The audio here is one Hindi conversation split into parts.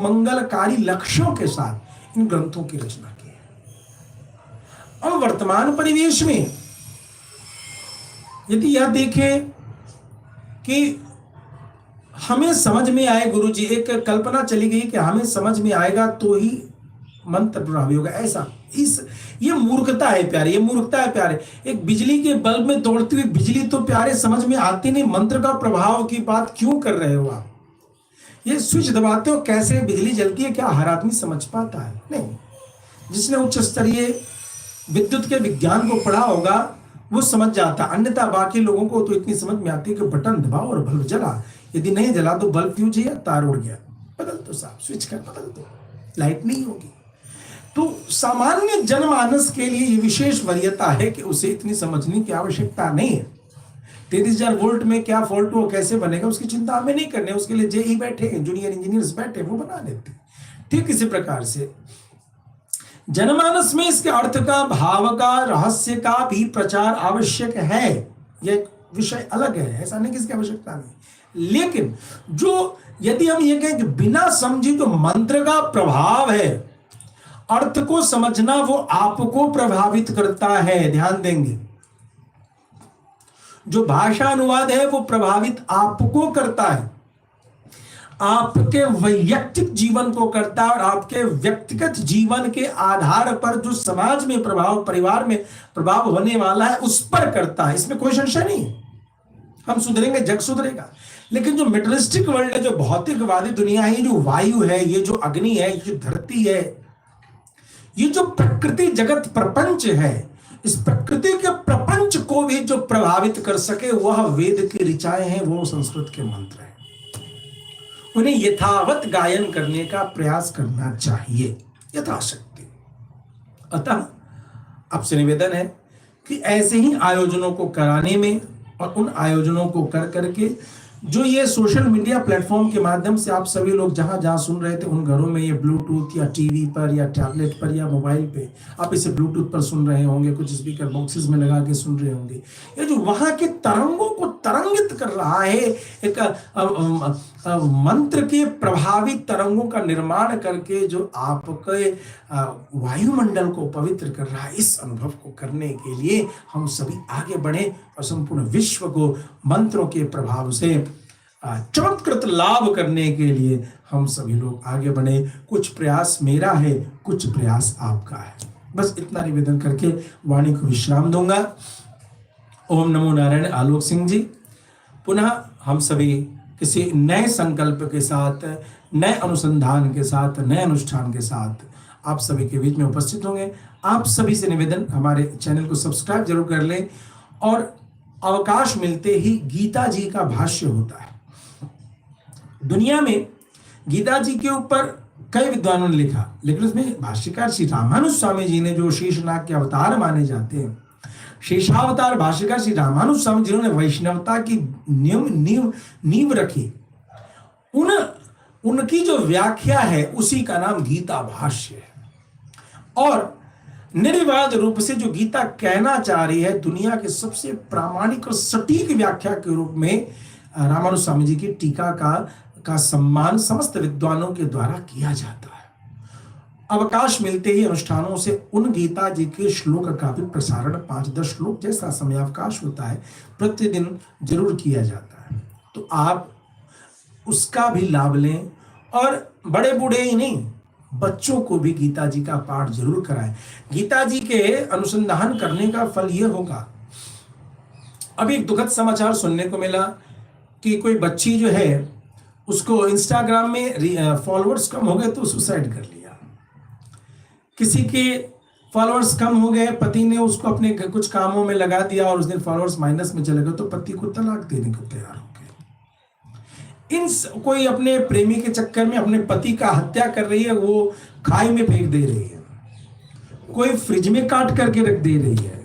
मंगलकारी लक्ष्यों के साथ इन ग्रंथों की रचना की है। अब वर्तमान परिवेश में यदि यह देखें कि हमें समझ में आए, गुरुजी एक कल्पना चली गई कि हमें समझ में आएगा तो ही मंत्र प्रभावी होगा, ऐसा ये मूर्खता है प्यारे, ये मूर्खता है प्यारे। एक बिजली के बल्ब में दौड़ती हुई बिजली तो प्यारे समझ में आती नहीं, मंत्र का प्रभाव की बात क्यों कर रहे हो आप? ये स्विच दबाते हो कैसे बिजली जलती है, क्या हर आदमी समझ पाता है? नहीं, जिसने उच्च स्तरीय विद्युत के विज्ञान को पढ़ा होगा वो समझ जाता, अन्यथा बाकी लोगों को तो इतनी समझ में आती है कि बटन दबाओ और बल्ब जला, यदि नहीं जला तो बल्ब फ्यूज है, तार उड़ गया, बदल दो साहब, स्विच कर बदल दो, लाइट नहीं होगी। तो सामान्य जनमानस के लिए ये विशेष वरीयता है कि उसे इतनी समझने की आवश्यकता नहीं है। 33,000 वोल्ट में क्या फॉल्ट हो, कैसे बनेगा, उसकी चिंता हमें नहीं करनी, उसके लिए जेई बैठे हैं, जूनियर इंजीनियर्स बैठे, वो बना देते। ठीक इसी प्रकार से जनमानस में इसके अर्थ का, भाव का, रहस्य का भी प्रचार आवश्यक है। यह विषय अलग है, ऐसा नहीं कि इसकी आवश्यकता नहीं। लेकिन जो यदि हम ये कहें कि बिना समझी जो मंत्र का प्रभाव है, अर्थ को समझना वो आपको प्रभावित करता है, ध्यान देंगे। जो भाषा अनुवाद है वो प्रभावित आपको करता है, आपके वैयक्तिक जीवन को करता है, और आपके व्यक्तिगत जीवन के आधार पर जो समाज में प्रभाव, परिवार में प्रभाव होने वाला है उस पर करता है। इसमें कोई संशय नहीं है। हम सुधरेंगे, जग सुधरेगा। लेकिन जो मेटेरियलिस्टिक वर्ल्ड है, जो भौतिकवादी दुनिया है, ये जो वायु है, ये जो अग्नि है, ये जो धरती है, ये जो प्रकृति जगत प्रपंच है, इस प्रकृति के प्रपंच को भी जो प्रभावित कर सके वह वेद की ऋचाएं हैं, वो संस्कृत के मंत्र हैं। उन्हें यथावत गायन करने का प्रयास करना चाहिए यथाशक्ति। अतः आपसे निवेदन है कि ऐसे ही आयोजनों को कराने में और उन आयोजनों को कर करके जो ये सोशल मीडिया प्लेटफॉर्म के माध्यम से आप सभी लोग जहां जहां सुन रहे थे उन घरों में ये ब्लूटूथ या टीवी पर या टैबलेट पर या मोबाइल पे आप इसे ब्लूटूथ पर सुन रहे होंगे, कुछ स्पीकर बॉक्सेस में लगा के सुन रहे होंगे, ये जो वहां के तरंगों को तरंगित कर रहा है, एक मंत्र के प्रभावी तरंगों का निर्माण करके जो आपके वायुमंडल को पवित्र कर रहा है, इस अनुभव को करने के लिए हम सभी आगे बढ़े और संपूर्ण विश्व को मंत्रों के प्रभाव से चमत्कृत लाभ करने के लिए हम सभी लोग आगे बढ़े। कुछ प्रयास मेरा है, कुछ प्रयास आपका है। बस इतना निवेदन करके वाणी को विश्राम दूंगा। ओम नमो नारायण। आलोक सिंह जी, पुनः हम सभी किसी नए संकल्प के साथ, नए अनुसंधान के साथ, नए अनुष्ठान के साथ आप सभी के बीच में उपस्थित होंगे। आप सभी से निवेदन, हमारे चैनल को सब्सक्राइब जरूर कर लें, और अवकाश मिलते ही गीता जी का भाष्य होता है। दुनिया में गीता जी के ऊपर कई विद्वानों ने लिखा, लेकिन उसमें भाष्यकार श्री रामानुज स्वामी जी ने, जो शेषनाग के अवतार माने जाते हैं, शेषावतार भाष्यकार श्री रामानुज स्वामी जिन्होंने वैष्णवता की नींव रखी, उनकी जो व्याख्या है उसी का नाम गीता भाष्य है। और निर्विवाद रूप से जो गीता कहना चाह रही है, दुनिया के सबसे प्रामाणिक और सटीक व्याख्या के रूप में रामानुज स्वामी जी की टीका का सम्मान समस्त विद्वानों के द्वारा किया जाता है। अवकाश मिलते ही अनुष्ठानों से उन गीता जी के श्लोक का भी प्रसारण 5-10 श्लोक जैसा समय अवकाश होता है प्रतिदिन जरूर किया जाता है। तो आप उसका भी लाभ लें, और बड़े बूढ़े ही नहीं, बच्चों को भी गीता जी का पाठ जरूर कराएं। गीता जी के अनुसंधान करने का फल यह होगा। अभी एक दुखद समाचार सुनने को मिला कि कोई बच्ची जो है उसको इंस्टाग्राम में फॉलोअर्स कम हो गए तो सुसाइड कर लिया। किसी के फॉलोअर्स कम हो गए, पति ने उसको अपने कुछ कामों में लगा दिया और उस दिन फॉलोअर्स माइनस में चले गए तो पति को तलाक देने को तैयार हो गए। कोई अपने प्रेमी के चक्कर में अपने पति का हत्या कर रही है, वो खाई में फेंक दे रही है, कोई फ्रिज में काट करके रख दे रही है,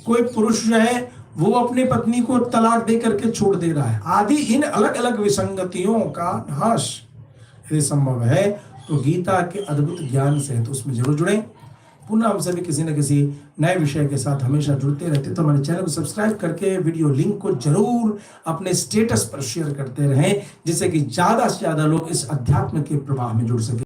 कोई पुरुष जो है वो अपने पत्नी को तलाक दे करके छोड़ दे रहा है, आदि इन अलग अलग विसंगतियों का नाश यदि संभव है तो गीता के अद्भुत ज्ञान से तो उसमें जरूर जुड़े। पुनः हम सभी किसी न किसी नए विषय के साथ हमेशा जुड़ते रहते हैं। तो हमारे चैनल को सब्सक्राइब करके वीडियो लिंक को जरूर अपने स्टेटस पर शेयर करते रहें, जिससे कि ज्यादा से ज्यादा लोग इस अध्यात्म के प्रवाह में जुड़ सके।